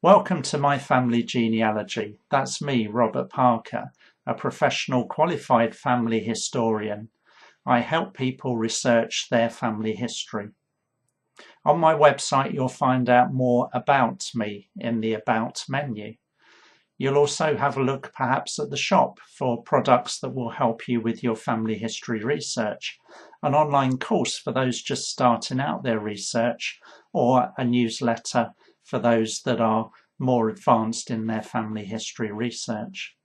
Welcome to My Family Genealogy. That's me, Robert Parker, a professional qualified family historian. I help people research their family history. On my website, you'll find out more about me in the About menu. You'll also have a look perhaps at the shop for products that will help you with your family history research, an online course for those just starting out their research, or a newsletter for those that are more advanced in their family history research.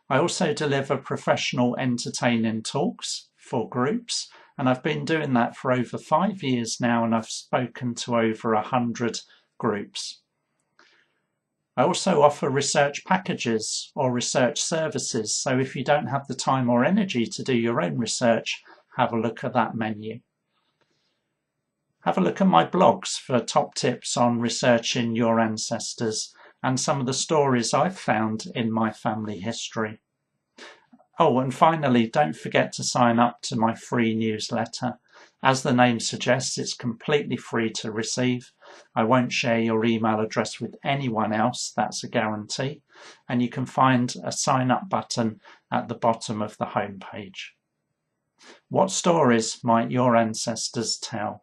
I also deliver professional entertaining talks for groups, and I've been doing that for over 5 years now, and I've spoken to over 100 groups. I also offer research packages or research services, so if you don't have the time or energy to do your own research, have a look at that menu. Have a look at my blogs for top tips on researching your ancestors and some of the stories I've found in my family history. Oh, and finally, don't forget to sign up to my free newsletter. As the name suggests, it's completely free to receive. I won't share your email address with anyone else, that's a guarantee. And you can find a sign up button at the bottom of the homepage. What stories might your ancestors tell?